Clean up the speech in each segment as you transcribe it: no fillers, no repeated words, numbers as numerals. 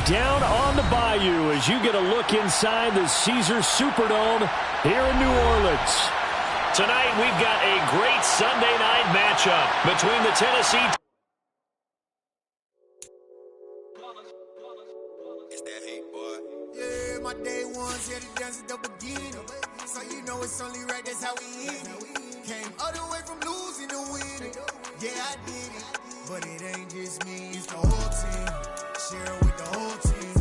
down on the Bayou as you get a look inside the Caesars Superdome here in New Orleans. Tonight we've got a great Sunday night matchup between the Tennessee. It's that hate, boy. Yeah, my day ones here to dance at the beginning. So you know it's only right, that's how we end it. Came all the way from losing to winning. Yeah, I did it. But it ain't just me, it's the whole team. Share it with the whole team.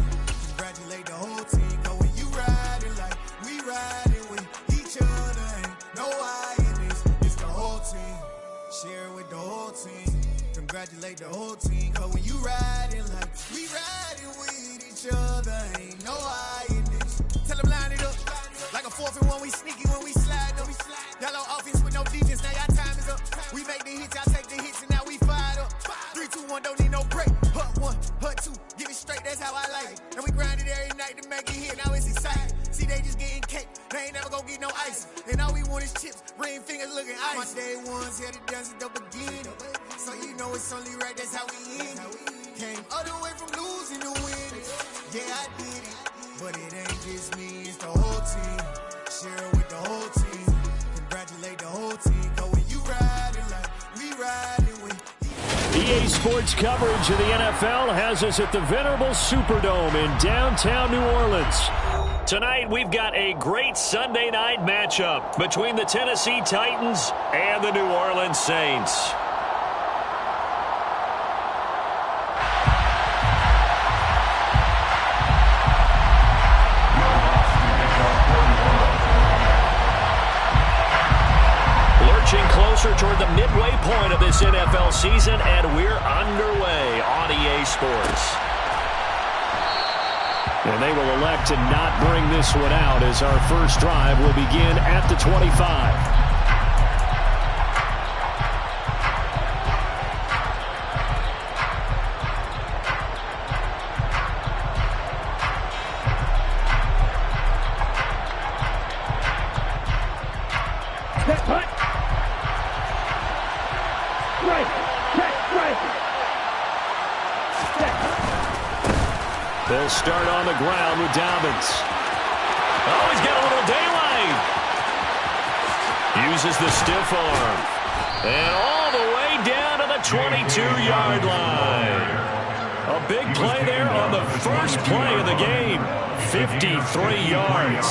Congratulate the whole team. Cause when you riding like we riding with each other, ain't no I in this. It's the whole team. Share it with the whole team. Congratulate the whole team. Cause when you riding like we riding with each other, ain't no I in this. Tell them line it up. Like a 4th and 1, we sneaky when we slide them. Yellow offense with no defense, now y'all time is up. We make the hits, y'all take the hits, and now we fired up. 3, 2, 1, don't need no break. Hut 1, hut 2, give it straight, that's how I like it. And we grind it every night to make it hit, now it's exciting. See, they just getting cake, they ain't never gonna get no ice. And all we want is chips, ring fingers looking ice. My day ones here to dance at the beginning. So you know it's only right, that's how we end it. Came all the way from losing to winning. Yeah, I did it. But it ain't just me, it's the whole team. Share it with the whole team. Congratulate the whole team. Cause when you riding like we riding with EA Sports coverage of the NFL has us at the venerable Superdome in downtown New Orleans. Tonight we've got a great Sunday night matchup between the Tennessee Titans and the New Orleans Saints. Closer toward the midway point of this NFL season, and we're underway on EA Sports. And they will elect to not bring this one out as our first drive will begin at the 25. They'll start on the ground with Dobbins. Oh, he's got a little daylight. Uses the stiff arm. And all the way down to the 22-yard line. A big play there on the first play of the game. 53 yards.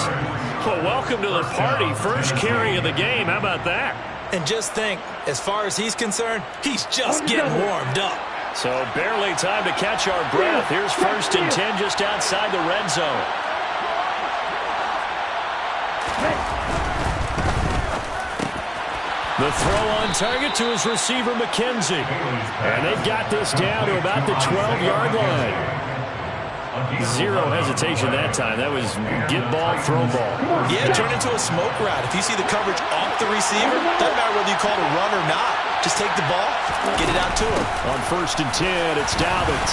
Well, welcome to the party. First carry of the game. How about that? And just think, as far as he's concerned, he's just getting warmed up. So barely time to catch our breath. Here's 1st and 10 just outside the red zone. The throw on target to his receiver, McKenzie. And they've got this down to about the 12-yard line. Zero hesitation that time. That was get ball, throw ball. Yeah, it turned into a smoke route. If you see the coverage off the receiver, doesn't matter whether you call it a run or not. Just take the ball, get it out to him. On 1st and 10, it's Dobbins.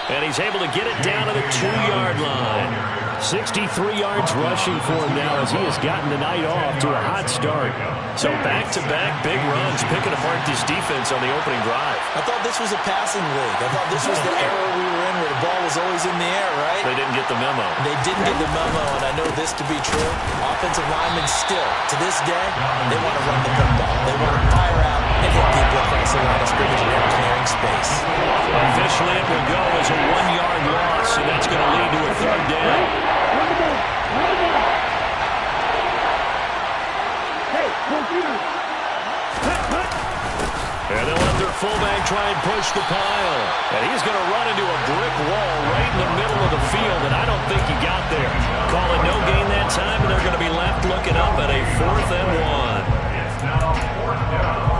And he's able to get it down to the 2-yard line. 63 yards rushing for him now as he has gotten the night off to a hot start. So back-to-back big runs, picking apart this defense on the opening drive. I thought this was a passing league. I thought this was the era we were in where the ball was always in the air, right? They didn't get the memo. They didn't get the memo, and I know this to be true. Offensive linemen still, to this day, they want to run the football. They want to fire out and hit people across the line of scrimmage and clearing space. Officially, it will go as a 1-yard loss, and that's going to lead to a 3rd down. And they'll let their fullback try and push the pile. And he's going to run into a brick wall right in the middle of the field, and I don't think he got there. Call it no gain that time, and they're going to be left looking up at a 4th and 1. It's now 4th down.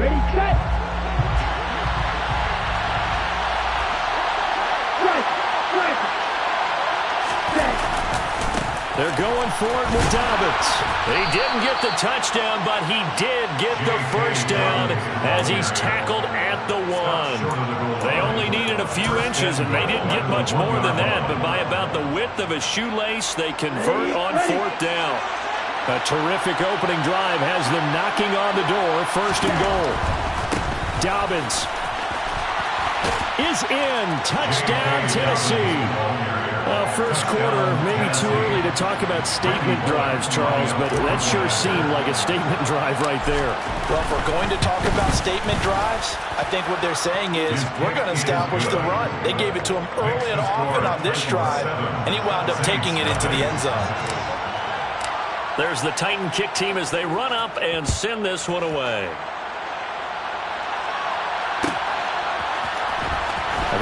Ready, set. They're going for it with Dobbins. He didn't get the touchdown, but he did get the first down as he's tackled at the 1. They only needed a few inches, and they didn't get much more than that, but by about the width of a shoelace, they convert on 4th down. A terrific opening drive has them knocking on the door. First and goal. Dobbins is in. Touchdown, Tennessee. First quarter, maybe too early to talk about statement drives, Charles, but that sure seemed like a statement drive right there. Well, if we're going to talk about statement drives, I think what they're saying is we're going to establish the run. They gave it to him early and often on this drive, and he wound up taking it into the end zone. There's the Titan kick team as they run up and send this one away.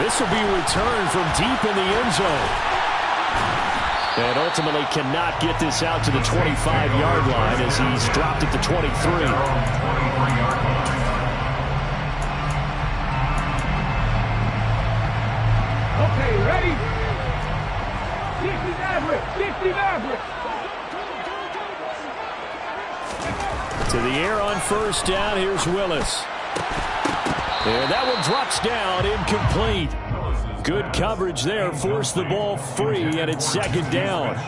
This will be returned from deep in the end zone. And ultimately cannot get this out to the 25-yard line as he's dropped at the 23. Okay, ready? 60 average, 60 average. To the air on first down. Here's Willis. And that one drops down, incomplete. Good coverage there, forced the ball free, and it's second down.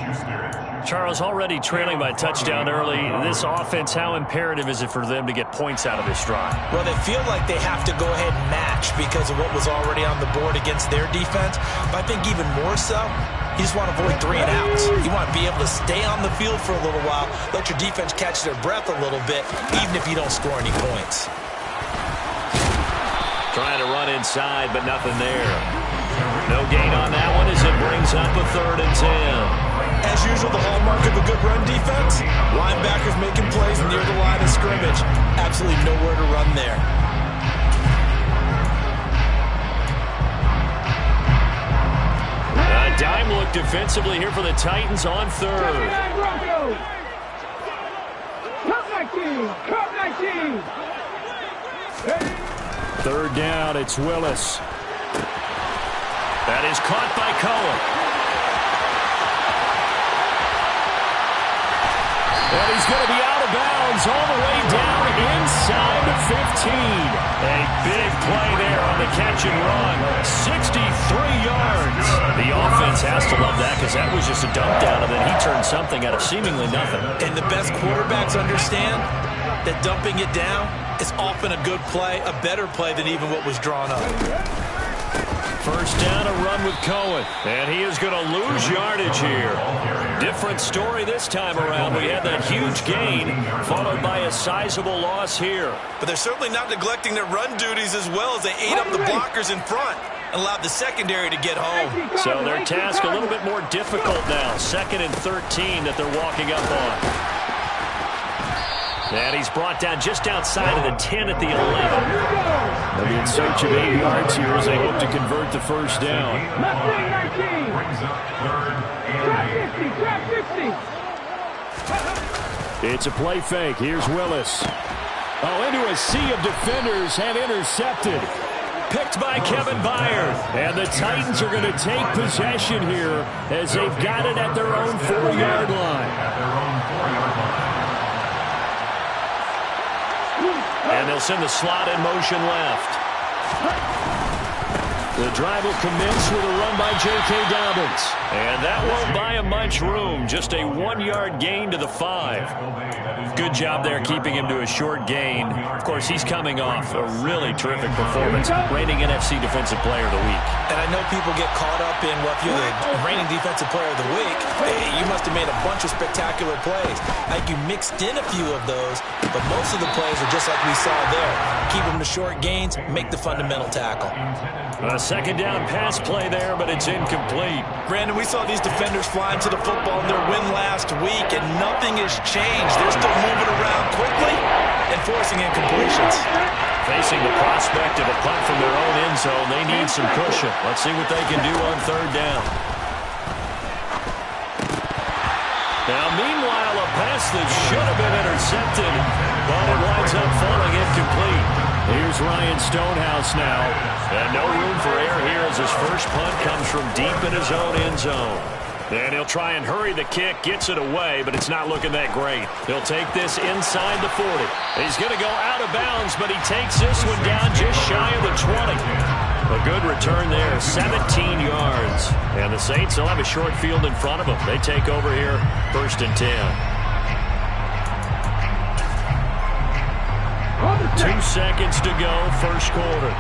Charles, already trailing by touchdown early. This offense, how imperative is it for them to get points out of this drive? Well, they feel like they have to go ahead and match because of what was already on the board against their defense. But I think even more so, you just want to avoid 3 and outs. You want to be able to stay on the field for a little while, let your defense catch their breath a little bit, even if you don't score any points. Trying to run inside, but nothing there. No gain on that one as it brings up a 3rd and 10. As usual, the hallmark of a good run defense, linebackers making plays near the line of scrimmage. Absolutely nowhere to run there. A dime look defensively here for the Titans on 3rd. Cup 19, Cup 19. 3rd down, it's Willis. That is caught by Cohen. And he's going to be out of bounds all the way down inside the 15. A big play there on the catch and run. 63 yards. The offense has to love that because that was just a dump down, and then he turned something out of seemingly nothing. And the best quarterbacks understand that dumping it down is often a good play, a better play than even what was drawn up. First down, a run with Cohen. And he is going to lose yardage here. Different story this time around. We had that huge gain, followed by a sizable loss here. But they're certainly not neglecting their run duties as well as they ate up the blockers in front and allowed the secondary to get home. So their task a little bit more difficult now. 2nd and 13 that they're walking up on. And he's brought down just outside of the 10 at the 11. They'll be in search of 8 yards here as they hope to convert the first down. It's a play fake. Here's Willis. Oh, into a sea of defenders and intercepted. Picked by Kevin Byard. And the Titans are going to take possession here as they've got it at their own 4-yard line. And they'll send the slot in motion left. The drive will commence with a run by J.K. Dobbins. And that won't buy him much room. Just a 1-yard gain to the 5. Good job there keeping him to a short gain. Of course, he's coming off a really terrific performance. Reigning NFC Defensive Player of the Week. And I know people get caught up in, well, if you're the reigning Defensive Player of the Week, hey, you must have made a bunch of spectacular plays. I think you mixed in a few of those, but most of the plays are just like we saw there. Keep them to short gains, make the fundamental tackle. A 2nd down pass play there, but it's incomplete. Brandon, we saw these defenders flying to the football in their win last week, and nothing has changed. They're still moving around quickly and forcing incompletions. Facing the prospect of a punt from their own end zone, they need some cushion. Let's see what they can do on 3rd down. Now, meanwhile, a pass that should have been intercepted, but it winds up falling incomplete. Here's Ryan Stonehouse now. And no room for error here as his first punt comes from deep in his own end zone. And he'll try and hurry the kick, gets it away, but it's not looking that great. He'll take this inside the 40. He's going to go out of bounds, but he takes this one down just shy of the 20. A good return there, 17 yards. And the Saints will have a short field in front of them. They take over here, 1st and 10. 2 seconds to go, first quarter.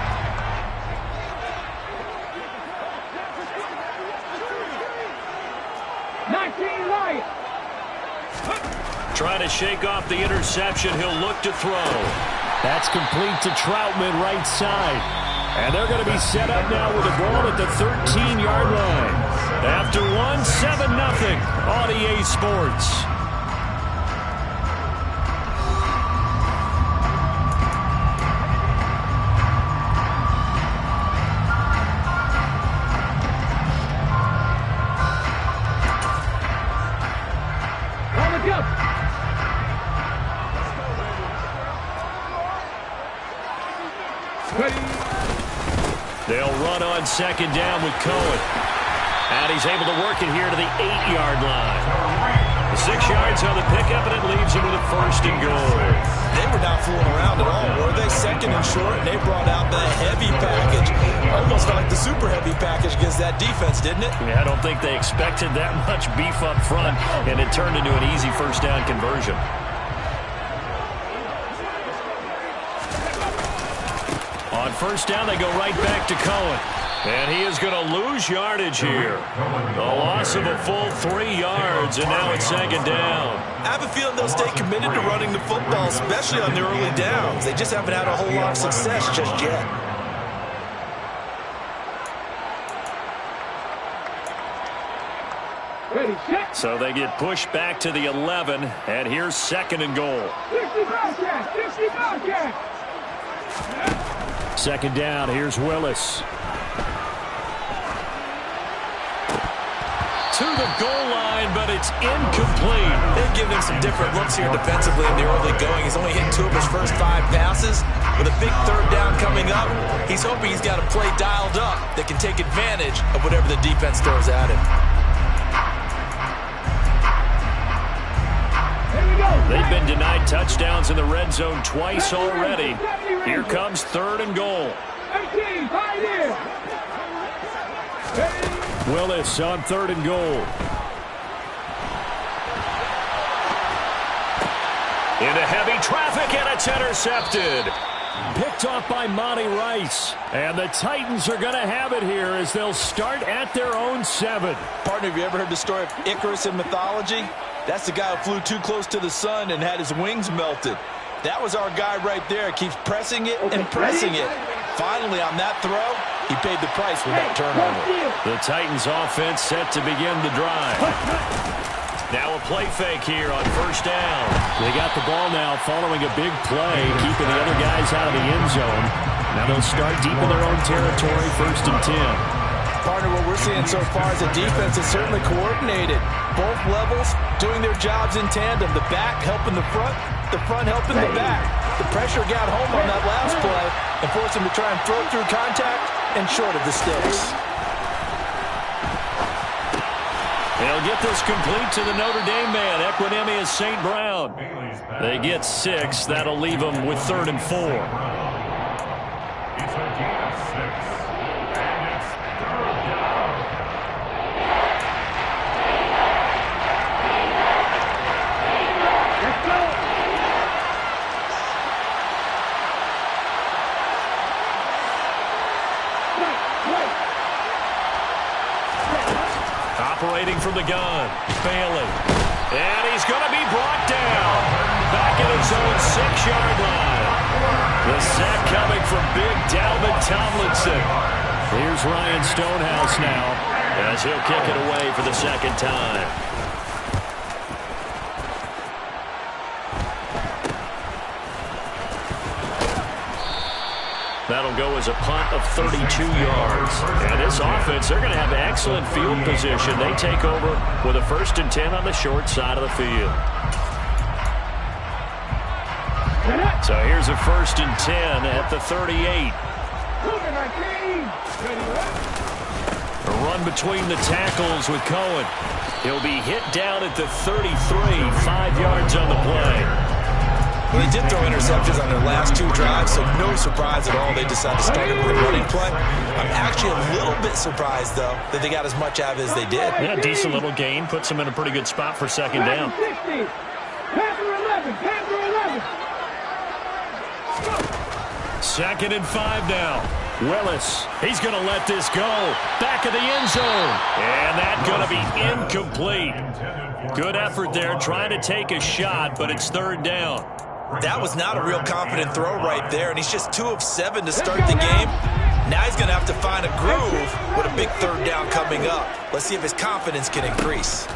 Trying to shake off the interception. He'll look to throw. That's complete to Troutman, right side. And they're going to be set up now with the ball at the 13-yard line. After 7-0 on EA Sports. They'll run on second down with Cohen. And he's able to work it here to the 8-yard line. 6 yards on the pickup, and it leaves him with a first and goal. They were not fooling around at all, were they? Second and short, and they brought out the heavy package. Almost like the super heavy package against that defense, didn't it? Yeah, I don't think they expected that much beef up front, and it turned into an easy first down conversion. On first down, they go right back to Cohen. And he is going to lose yardage here. A loss of a full 3 yards, and now it's second down. I have a feeling they'll stay committed to running the football, especially on the early downs. They just haven't had a whole lot of success just yet. So they get pushed back to the 11, and here's second and goal. 60 Bobcat. Second down, here's Willis. To the goal line, but it's incomplete. They've given him some different looks here defensively in the early going. He's only hit 2 of his first 5 passes. With a big third down coming up, he's hoping he's got a play dialed up that can take advantage of whatever the defense throws at him. They've been denied touchdowns in the red zone twice already. Here comes third and goal. 18, right here. Willis on third and goal. Into heavy traffic, and it's intercepted. Picked off by Monty Rice. And the Titans are going to have it here as they'll start at their own 7. Partner, have you ever heard the story of Icarus in mythology? That's the guy who flew too close to the sun and had his wings melted. That was our guy right there. Keeps pressing it and pressing it. Finally, on that throw, he paid the price with that turnover. The Titans offense set to begin the drive. Now a play fake here on first down. They got the ball now following a big play, keeping the other guys out of the end zone. Now they'll start deep in their own territory, first and 10. Partner, what we're seeing so far is a defense is certainly coordinated. Both levels doing their jobs in tandem. The back helping the front helping the back. The pressure got home on that last play and forced him to try and throw through contact and short of the sticks. They'll get this complete to the Notre Dame man, Equinemius St. Brown. They get 6. That'll leave them with third and 4. Operating from the gun, failing. And he's going to be brought down. Back at his own 6-yard line. The sack coming from big Dalvin Tomlinson. Here's Ryan Stonehouse now as he'll kick it away for the second time. That'll go as a punt of 32 yards. And this offense, they're going to have excellent field position. They take over with a first and 10 on the short side of the field. So here's a first and 10 at the 38. A run between the tackles with Cohen. He'll be hit down at the 33, 5 yards on the play. Well, they did throw interceptions on their last 2 drives, so no surprise at all they decided to start it with a running play. I'm actually a little bit surprised, though, that they got as much out of it as they did. Yeah, decent little gain. Puts them in a pretty good spot for second down. Panther 11, Panther 11. 2nd and 5 now. Willis, he's going to let this go. Back of the end zone. And that's going to be incomplete. Good effort there trying to take a shot, but it's 3rd down. That was not a real confident throw right there, and he's just 2 of 7 to start the game. Now he's going to have to find a groove with a big 3rd down coming up. Let's see if his confidence can increase.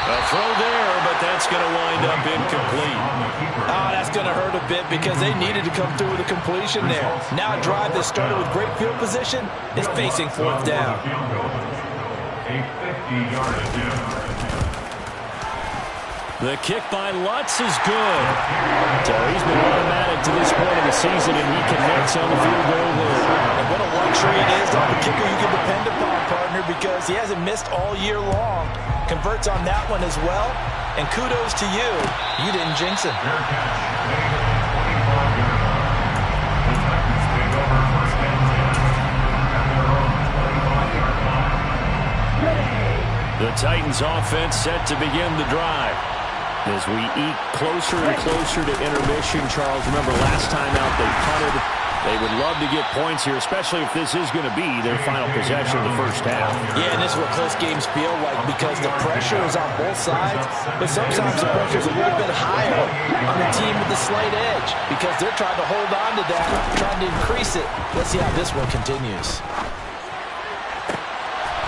A throw there, but that's going to wind up incomplete. Oh, that's going to hurt a bit because they needed to come through with a completion there. Now a drive that started with great field position is facing 4th down. The kick by Lutz is good. So he's been automatic to this point of the season, and he connects on the field goal there. And what a luxury it is to have a kicker you can depend upon, partner, because he hasn't missed all year long. Converts on that one as well, and kudos to you. You didn't jinx him. The Titans offense set to begin the drive. As we eat closer and closer to intermission, Charles, remember last time out they punted. They would love to get points here, especially if this is going to be their final possession of the first half. Yeah, and this is what close games feel like because the pressure is on both sides, but sometimes the pressure is a little bit higher on the team with the slight edge because they're trying to hold on to that, trying to increase it. Let's see how this one continues.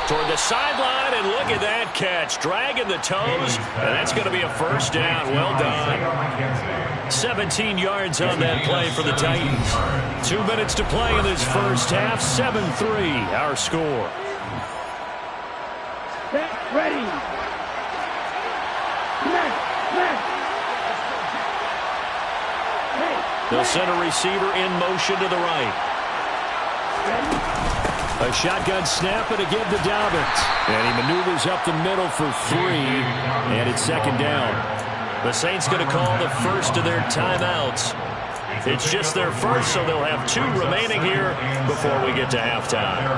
Toward the sideline, and look at that catch. Dragging the toes, and that's going to be a 1st down. Well done. 17 yards on that play for the Titans. 2 minutes to play in this first half. 7-3, our score. Set, ready. They'll send a receiver in motion to the right. A shotgun snap, and again to Dobbins. And he maneuvers up the middle for 3, and it's 2nd down. The Saints going to call the first of their timeouts. It's just their first, so they'll have 2 remaining here before we get to halftime.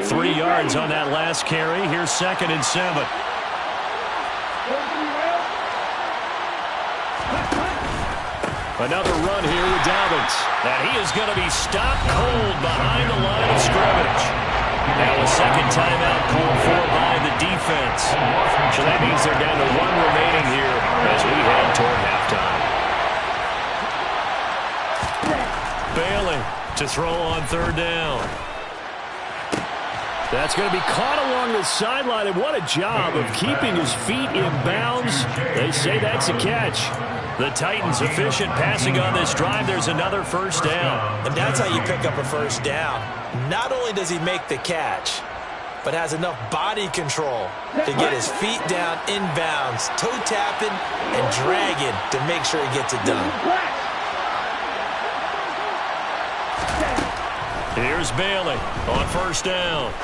3 yards on that last carry. Here's 2nd and 7. Another run here with Dobbins. And he is going to be stopped cold behind the line of scrimmage. Now a 2nd timeout called for by the defense. So that means they're down to 1 remaining here as we head toward halftime. Bailey to throw on 3rd down. That's going to be caught along the sideline, and what a job of keeping his feet in bounds. They say that's a catch. The Titans efficient passing on this drive. There's another 1st down. And that's how you pick up a 1st down. Not only does he make the catch, but has enough body control to get his feet down inbounds, toe tapping and dragging to make sure he gets it done. Here's Bailey on 1st down.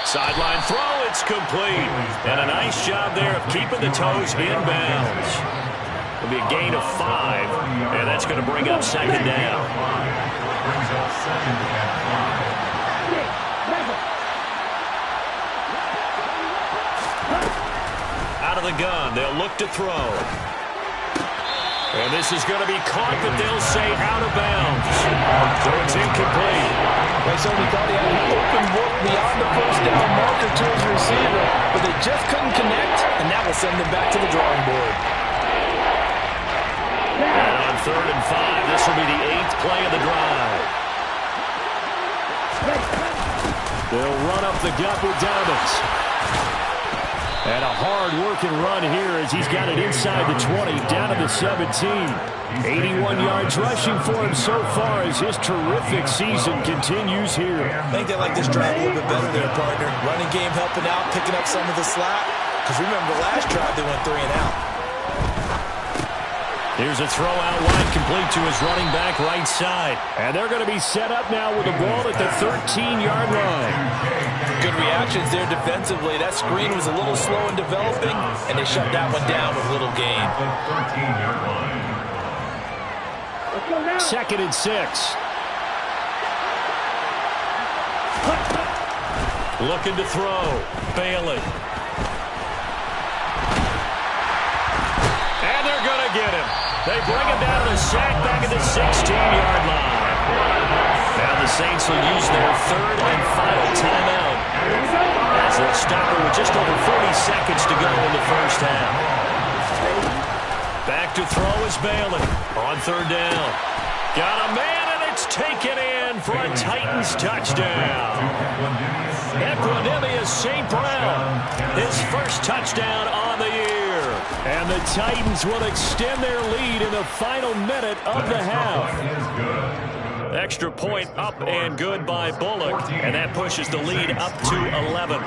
Sideline throw, it's complete. And a nice job there of keeping the toes inbounds. It'll be a gain of 5, and that's going to bring up 2nd down. Out of the gun, they'll look to throw. And this is going to be caught, but they'll say out of bounds. So it's incomplete. They certainly thought he had an open look beyond the 1st down marker to his receiver, but they just couldn't connect, and that will send them back to the drawing board. And on 3rd and 5, this will be the 8th play of the drive. They'll run up the gut with Dobbins. And a hard-working run here as he's got it inside the 20, down to the 17. 81 yards rushing for him so far as his terrific season continues here. I think they like this drive a little bit better there, partner. Running game helping out, picking up some of the slack. Because remember, the last drive they went 3 and out. Here's a throw out wide, complete to his running back right side. And they're going to be set up now with the ball at the 13-yard line. Good reactions there defensively. That screen was a little slow in developing, and they shut that one down with little gain. 2nd and 6. Looking to throw. Bailey. they're going to get him. They bring him down to the sack back at the 16-yard line. Now the Saints will use their third and final timeout as they'll stop it with just over 40 seconds to go in the first half. Back to throw is Bailey on third down. Got a man, and it's taken in for a Titans touchdown. Equanimous St. Brown, his first touchdown on the year. And the Titans will extend their lead in the final minute of the half. Extra point up and good by Bullock, and that pushes the lead up to 11.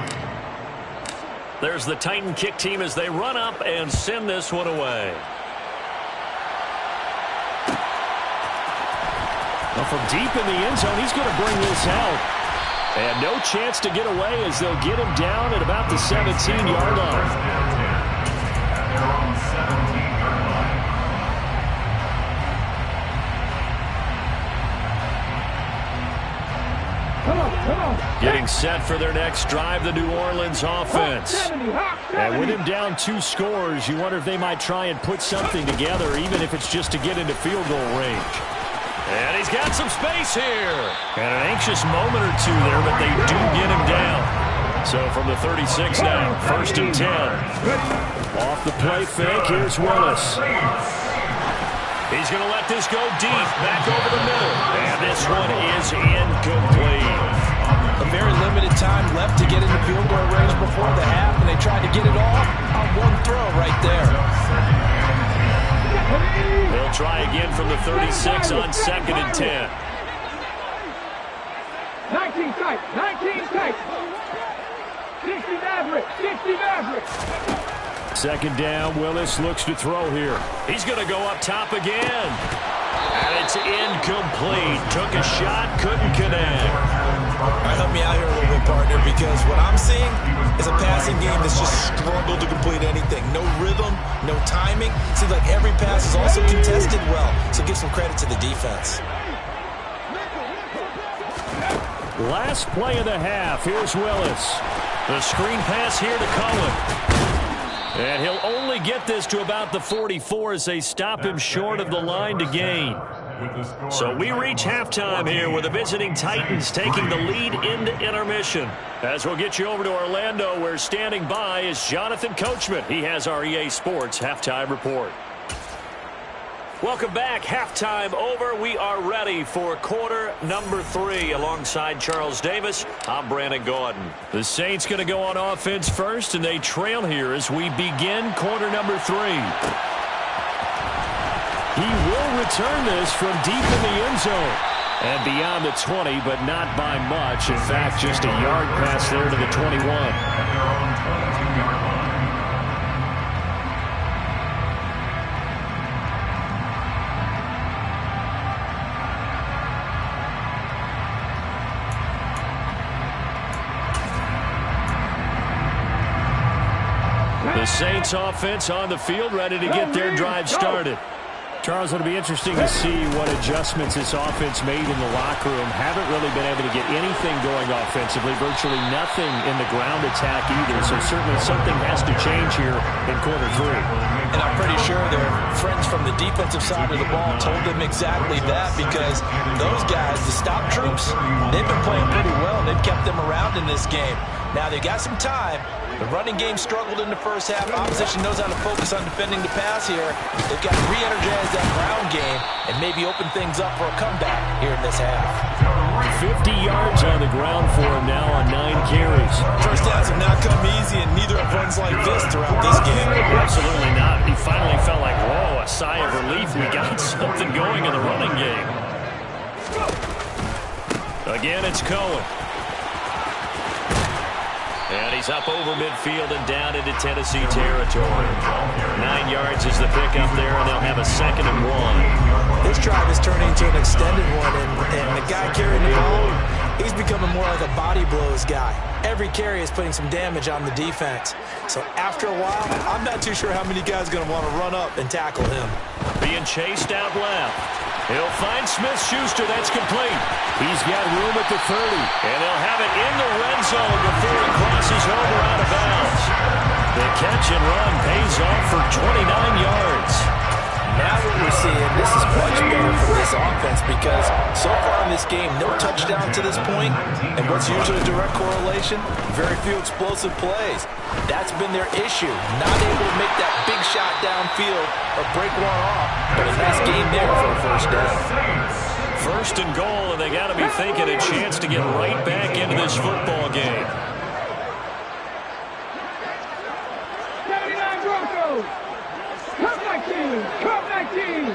There's the Titan kick team as they run up and send this one away. Well, from deep in the end zone, he's going to bring this out. And no chance to get away as they'll get him down at about the 17-yard line. Getting set for their next drive, the New Orleans offense. And with him down 2 scores, you wonder if they might try and put something together, even if it's just to get into field goal range. And he's got some space here. And an anxious moment or two there, but they do get him down. So from the 36 now, 1st and 10. Off the play fake, here's Willis. He's going to let this go deep, back over the middle. And this one is incomplete. A very limited time left to get into field goal range before the half, and they tried to get it all on one throw right there. They'll try again from the 36 on 2nd and 10. 19 tight, 19 tight. 60 Maverick, 60 Maverick. Second down, Willis looks to throw here. He's going to go up top again. And it's incomplete. Took a shot, couldn't connect. All right, help me out here a little bit, partner, because what I'm seeing is a passing game that's just struggled to complete anything. No rhythm, no timing. Seems like every pass is also contested well, so give some credit to the defense. Last play of the half. Here's Willis. The screen pass here to Cullen. And he'll only get this to about the 44 as they stop him short of the line to gain. So we reach halftime here with the visiting Titans taking the lead into intermission. As we'll get you over to Orlando, where standing by is Jonathan Coachman. He has our EA Sports halftime report. Welcome back. Halftime over. We are ready for quarter number 3. Alongside Charles Davis, I'm Brandon Gaudin. The Saints going to go on offense first, and they trail here as we begin quarter number 3. He will return this from deep in the end zone. And beyond the 20, but not by much. In fact, just a yard pass there to the 21. The Saints offense on the field, ready to get their drive started. Charles, it'll be interesting to see what adjustments this offense made in the locker room. Haven't really been able to get anything going offensively, virtually nothing in the ground attack either. So certainly something has to change here in quarter 3. And I'm pretty sure their friends from the defensive side of the ball told them exactly that, because those guys, the stop troops, they've been playing pretty well, and they've kept them around in this game. Now, they got some time. The running game struggled in the first half. Opposition knows how to focus on defending the pass here. They've got to re-energize that ground game and maybe open things up for a comeback here in this half. 50 yards on the ground for him now on 9 carries. First downs have not come easy, and neither have runs like this throughout this game. Absolutely not. He finally felt like, whoa, a sigh of relief. We got something going in the running game. Again, it's Cohen. And he's up over midfield and down into Tennessee territory. 9 yards is the pickup there, and they'll have a 2nd and 1. This drive is turning into an extended one, and the guy carrying the ball, he's becoming more like a body blows guy. Every carry is putting some damage on the defense. So after a while, I'm not too sure how many guys are going to want to run up and tackle him. Being chased out left. He'll find Smith-Schuster. That's complete. He's got room at the 30. And they'll have it in the red zone before he crosses over out of bounds. The catch and run pays off for 29 yards. Now what we're seeing, this is much better for this offense because so far in this game, no touchdown to this point, and what's usually a direct correlation? Very few explosive plays. That's been their issue, not able to make that big shot downfield or break one off, but a nice game there for a first down. First and goal, and they got to be thinking a chance to get right back into this football game. 79 Broncos. Cup 19. Cup 19.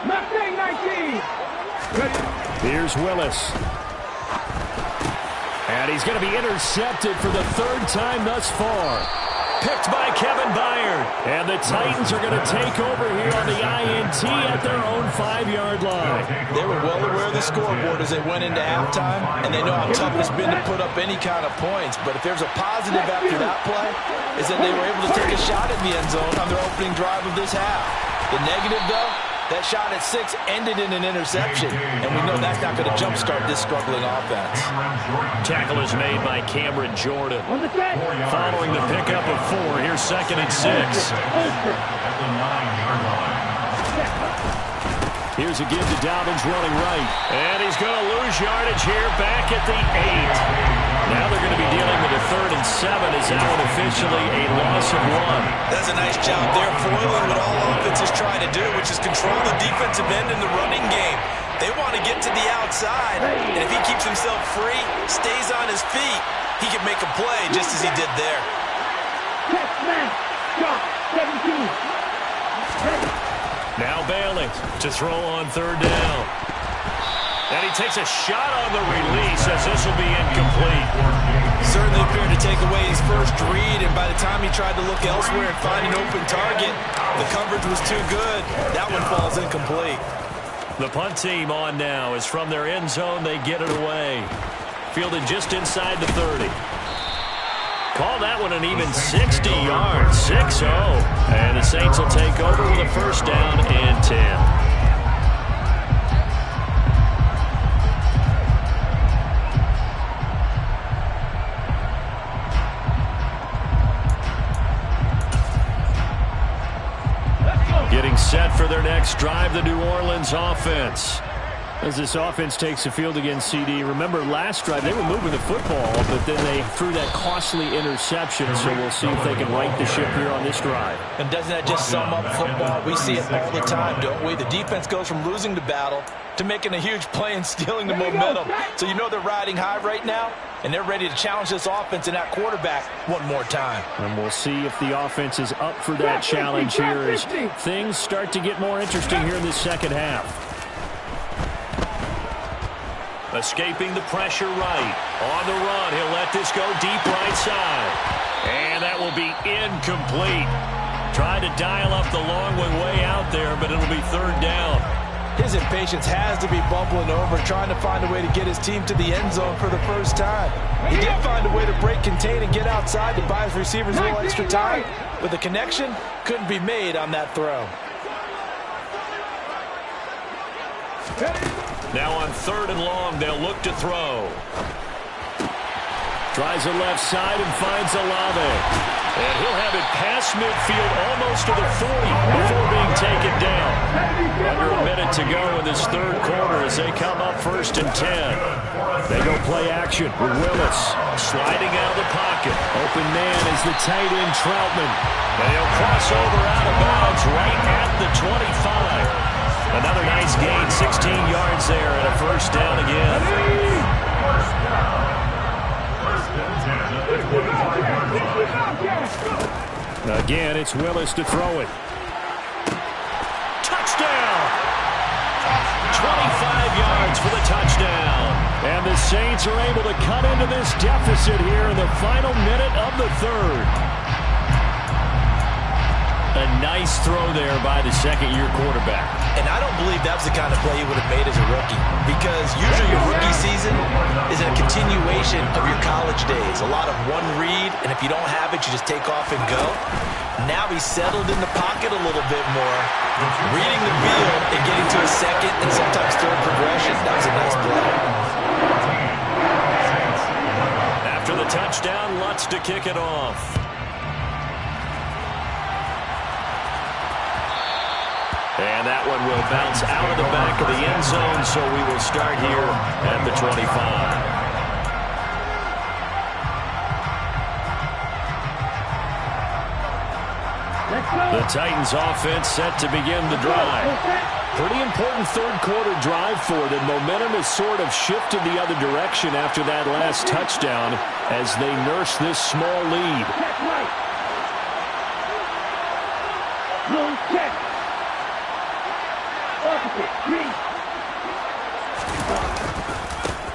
Mustang 19. Ready. Here's Willis. And he's going to be intercepted for the third time thus far. Picked by Kevin Byard. And the Titans are going to take over here on the INT at their own 5-yard line. They were well aware of the scoreboard as they went into halftime, and they know how tough it's been to put up any kind of points. But if there's a positive after that play, is that they were able to take a shot at the end zone on their opening drive of this half. The negative, though, that shot at 6 ended in an interception, and we know that's not going to jumpstart this struggling offense. Tackle is made by Cameron Jordan. Following the pickup of 4, here's 2nd and 6. Here's a give to Dobbins running right. And he's going to lose yardage here back at the 8. Now they're going to be dealing with a 3rd and 7 as that one officially a loss of 1. That's a nice job there, foiling what all offenses try to do, which is control the defensive end in the running game. They want to get to the outside, and if he keeps himself free, stays on his feet, he can make a play just as he did there. Now Bailey to throw on 3rd down. And he takes a shot on the release as this will be incomplete. Certainly appeared to take away his first read, and by the time he tried to look elsewhere and find an open target, the coverage was too good. That one falls incomplete. The punt team on now is from their end zone. They get it away. Fielded just inside the 30. Call that one an even 60 yards, 6-0. And the Saints will take over with a first down and 10. Getting set for their next drive, the New Orleans offense. As this offense takes the field against CD, remember last drive they were moving the football, but then they threw that costly interception, so we'll see if they can right the ship here on this drive. And doesn't that just sum up football? We see it all the time, don't we? The defense goes from losing the battle to making a huge play and stealing the momentum. So you know they're riding high right now, and they're ready to challenge this offense and that quarterback one more time. And we'll see if the offense is up for that challenge here as things start to get more interesting here in the second half. Escaping the pressure right. On the run, he'll let this go deep right side. And that will be incomplete. Tried to dial up the long one way out there, but it'll be 3rd down. His impatience has to be bubbling over, trying to find a way to get his team to the end zone for the first time. He did find a way to break, contain, and get outside to buy his receivers a little extra time, but the connection couldn't be made on that throw. Now on 3rd and long, they'll look to throw. Tries the left side and finds Olave. And he'll have it past midfield almost to the 40 before being taken down. Under a minute to go in this 3rd quarter as they come up 1st and 10. They go play action with Willis. Sliding out of the pocket. Open man is the tight end Troutman. And he'll cross over out of bounds right at the 25. Another nice gain, 16 yards there, and a first down again. Again, it's Willis to throw it. Touchdown! 25 yards for the touchdown. And the Saints are able to cut into this deficit here in the final minute of the 3rd. A nice throw there by the second-year quarterback. And I don't believe that was the kind of play he would have made as a rookie, because usually your rookie season is a continuation of your college days. A lot of one read, and if you don't have it, you just take off and go. Now he's settled in the pocket a little bit more, reading the field and getting to a second and sometimes 3rd progression. That was a nice play. After the touchdown, Lutz to kick it off. And that one will bounce out of the back of the end zone, so we will start here at the 25. The Titans offense set to begin the drive. Pretty important third quarter drive for them. Momentum has sort of shifted the other direction after that last touchdown as they nurse this small lead.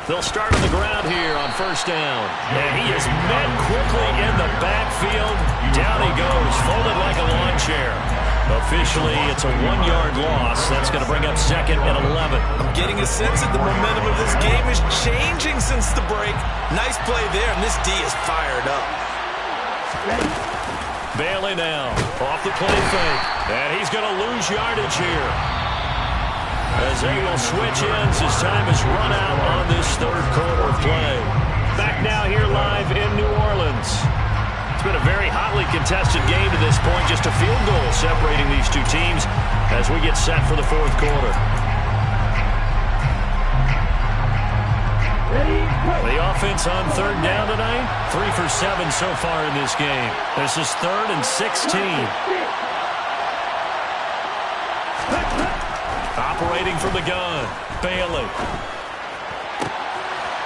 They'll start on the ground here on first down. And he is met quickly in the backfield. Down he goes, folded like a lawn chair. Officially, it's a 1-yard loss. That's going to bring up second and 11. I'm getting a sense that the momentum of this game is changing since the break. Nice play there, and this D is fired up. Bailey now, off the play fake. And he's going to lose yardage here, as they will switch ends as time has run out on this third quarter of play. Back now here live in New Orleans. It's been a very hotly contested game to this point. Just a field goal separating these two teams as we get set for the fourth quarter. The offense on third down tonight, 3 for 7 so far in this game. This is 3rd and 16. Operating from the gun, Bailey.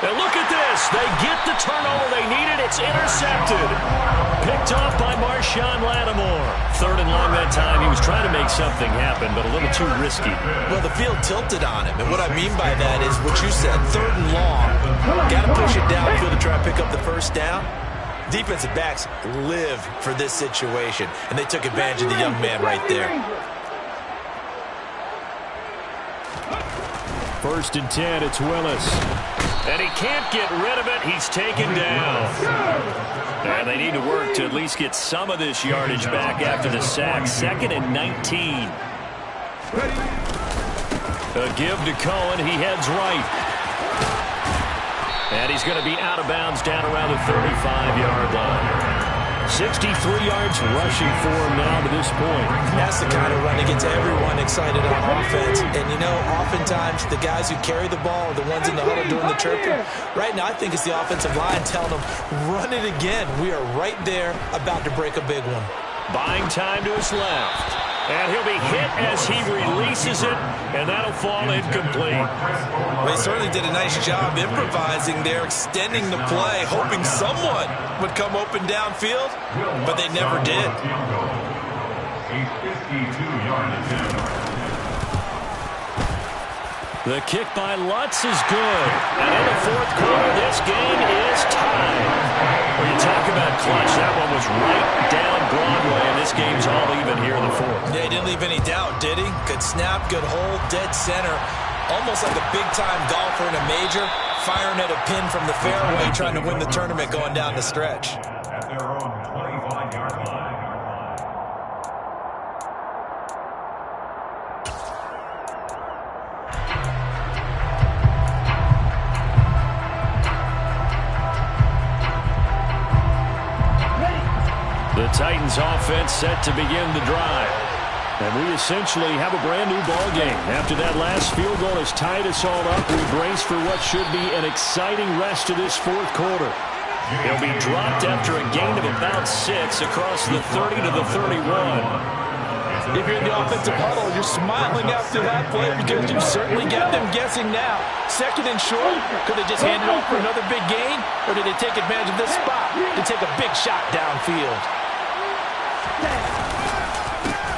And look at this. They get the turnover they needed. It's intercepted. Picked off by Marshawn Lattimore. 3rd and long that time. He was trying to make something happen, but a little too risky. Well, the field tilted on him. And what I mean by that is what you said, 3rd and long. Got to push it downfield to try and pick up the first down. Defensive backs live for this situation, and they took advantage of the young man right there. 1st and 10, it's Willis. And he can't get rid of it. He's taken down. And they need to work to at least get some of this yardage back after the sack. 2nd and 19. A give to Cohen. He heads right. And he's going to be out of bounds down around the 35-yard line. 63 yards rushing for him now to this point. That's the kind of run that gets everyone excited on offense. And, you know, oftentimes the guys who carry the ball are the ones in the huddle doing the chirping. Right now, I think it's the offensive line telling them, run it again. We are right there about to break a big one. Buying time to his left. And he'll be hit as he releases it, and that'll fall incomplete. Well, he certainly did a nice job improvising there, extending the play, hoping someone would come open downfield, but they never did. The kick by Lutz is good. And in the fourth quarter, this game is tied. When you talk about clutch, that one was right down Broadway, and this game's all even here in the fourth. Yeah, he didn't leave any doubt, did he? Good snap, good hold, dead center. Almost like a big-time golfer in a major, firing at a pin from the fairway, trying to win the tournament going down the stretch. At their own 25-yard line. The Titans offense set to begin the drive. And we essentially have a brand new ball game. After that last field goal has tied us all up, we brace for what should be an exciting rest of this fourth quarter. He'll be dropped after a gain of about 6 across the 30 to the 31. If you're in the offensive huddle, you're smiling after that play because you certainly got them guessing now. 2nd and short, could they just hand it off for another big gain? Or did they take advantage of this spot to take a big shot downfield?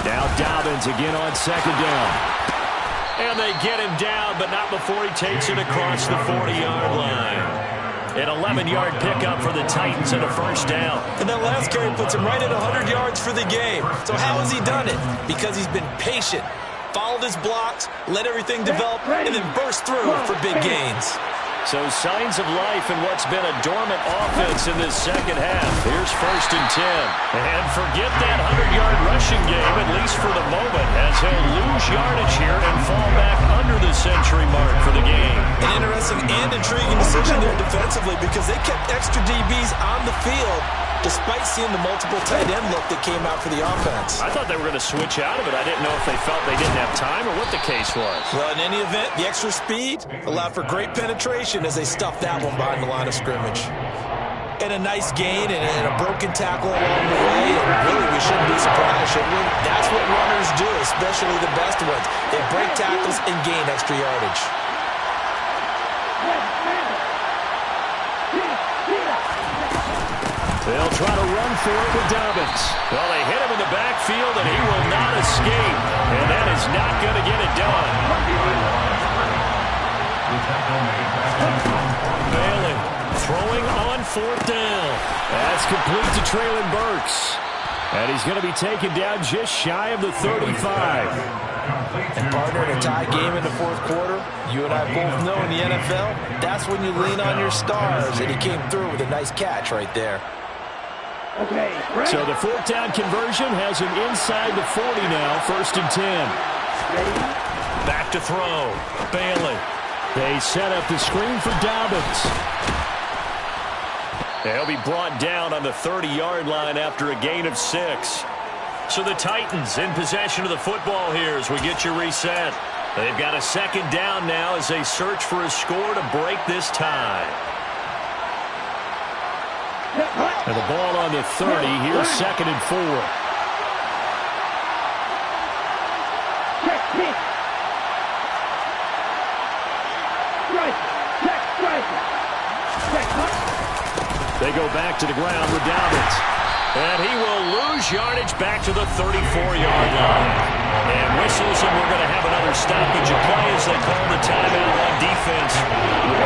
Now Dobbins again on 2nd down. And they get him down, but not before he takes it across the 40-yard line. An 11-yard pickup for the Titans and a first down. And that last carry puts him right at 100 yards for the game. So how has he done it? Because he's been patient, followed his blocks, let everything develop, and then burst through for big gains. So signs of life in what's been a dormant offense in this second half. Here's 1st and 10. And forget that 100-yard rushing game, at least for the moment, as he'll lose yardage here and fall back under the century mark for the game. An interesting and intriguing decision there defensively because they kept extra DBs on the field despite seeing the multiple tight end look that came out for the offense. I thought they were going to switch out of it. I didn't know if they felt they didn't have time or what the case was. Well, in any event, the extra speed allowed for great penetration as they stuffed that one behind the line of scrimmage. And a nice gain and a broken tackle along the way. And really, we shouldn't be surprised, should we? That's what runners do, especially the best ones. They break tackles and gain extra yardage. They'll try to run for it with Dobbins. Well, they hit him in the backfield, and he will not escape. And that is not going to get it done. Bailey throwing on 4th down. That's complete to Traylon Burks. And he's going to be taken down just shy of the 35. And partner, in a tie game in the 4th quarter, you and I both know in the NFL, that's when you lean on your stars. And he came through with a nice catch right there. Okay, so the 4th down conversion has him inside the 40 now, 1st and 10. Back to throw. Bailey. They set up the screen for Dobbins. They'll be brought down on the 30-yard line after a gain of 6. So the Titans in possession of the football here as we get you reset. They've got a 2nd down now as they search for a score to break this tie. And the ball on the 30. Here's 2nd and 4. They go back to the ground with Dobbins. And he will lose yardage back to the 34-yard line. And whistles, and we're going to have another stoppage of play as they call the timeout on defense. With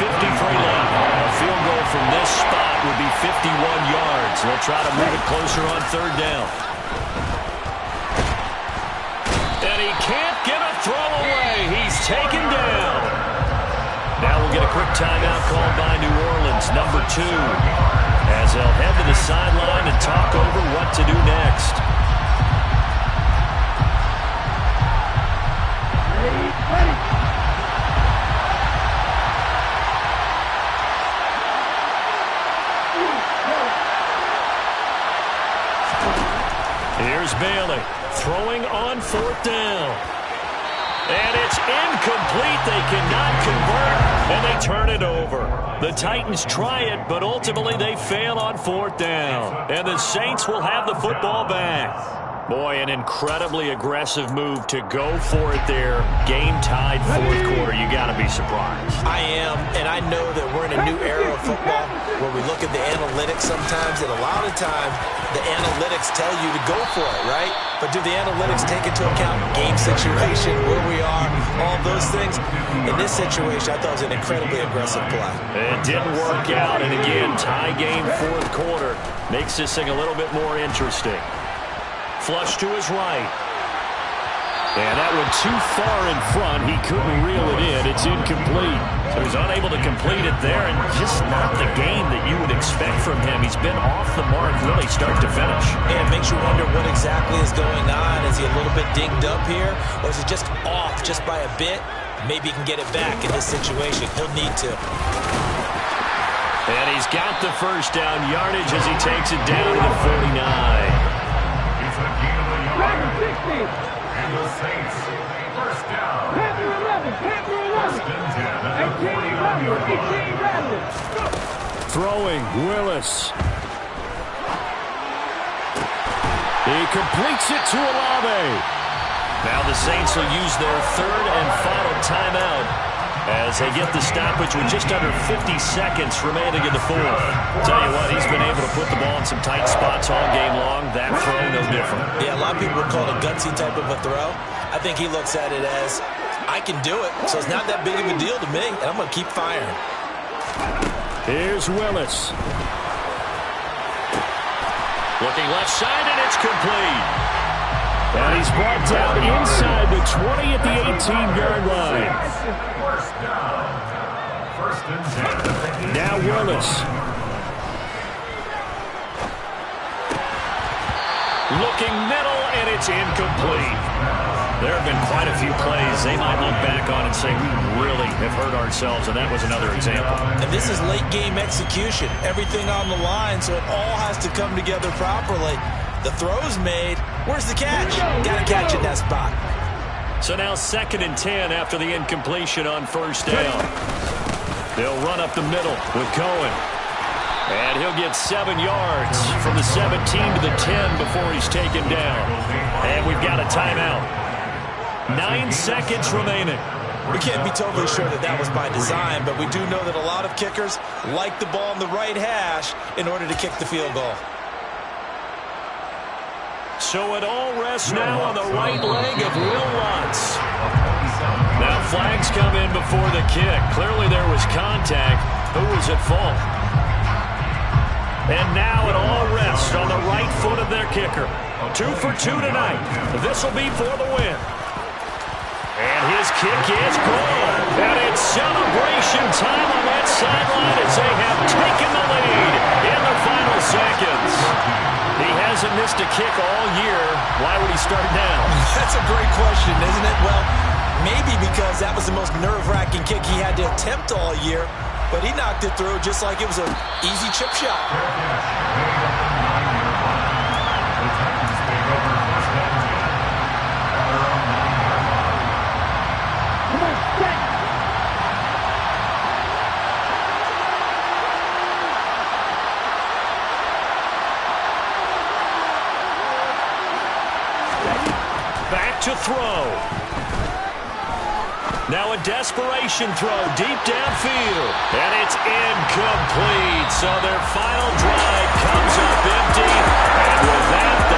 1:53 left. A field goal from this spot would be 51 yards. They'll try to move it closer on 3rd down. And he can't get a throw away. He's taken down. Now we'll get a quick timeout called by New Orleans, number 2, as they'll head to the sideline and talk over what to do next. Here's Bailey throwing on 4th down. And it's incomplete. They cannot convert, and they turn it over. The Titans try it, but ultimately they fail on 4th down. And the Saints will have the football back. Boy, an incredibly aggressive move to go for it there. Game-tied 4th quarter. You got to be surprised. I am, and I know that we're in a new era of football where we look at the analytics sometimes, and a lot of time the analytics tell you to go for it, right? But do the analytics take into account game situation, where we are, all those things? In this situation, I thought it was an incredibly aggressive play. It didn't work out, and again, tie game 4th quarter makes this thing a little bit more interesting. Flush to his right. And that one too far in front. He couldn't reel it in. It's incomplete. So he's unable to complete it there, and just not the game that you would expect from him. He's been off the mark really start to finish. And it makes you wonder what exactly is going on. Is he a little bit dinged up here, or is he just off just by a bit? Maybe he can get it back in this situation. He'll need to. And he's got the 1st down yardage as he takes it down to the 49. It's a gain of a yard. And the Saints, 1st down. Panther 11, Panther 11. 18 Throwing, Willis. He completes it to Olave. Now the Saints will use their 3rd and final timeout as they get the stoppage with just under 50 seconds remaining in the 4th. Tell you what, he's been able to put the ball in some tight spots all game long. That throw, no different. Yeah, a lot of people would call it a gutsy type of a throw. I think he looks at it as, I can do it, so it's not that big of a deal to me, and I'm going to keep firing. Here's Willis. Looking left side, and it's complete. And he's brought down inside the 20 at the 18-yard line. 1st down. 1st and 10. Now Willis. Looking middle, and it's incomplete. There have been quite a few plays they might look back on and say, we really have hurt ourselves, and that was another example. And this is late-game execution. Everything on the line, so it all has to come together properly. The throw's made. Where's the catch? Got to catch in that spot. So now 2nd and 10 after the incompletion on first down. They'll run up the middle with Cohen. And he'll get 7 yards from the 17 to the 10 before he's taken down. And we've got a timeout. 9 seconds remaining. We can't be totally sure that that was by design, but we do know that a lot of kickers like the ball in the right hash in order to kick the field goal. So it all rests now on the right leg of Will Lutz. Now flags come in before the kick. Clearly there was contact. Who was at fault? And now it all rests on the right foot of their kicker. 2 for 2 tonight. This will be for the win. And his kick is good. And it's celebration time on that sideline as they have taken the lead in the final seconds. He hasn't missed a kick all year. Why would he start now? That's a great question, isn't it? Well, maybe because that was the most nerve-wracking kick he had to attempt all year, but he knocked it through just like it was an easy chip shot. Back to throw. Now a desperation throw deep downfield. And it's incomplete. So their final drive comes up empty. And with that, the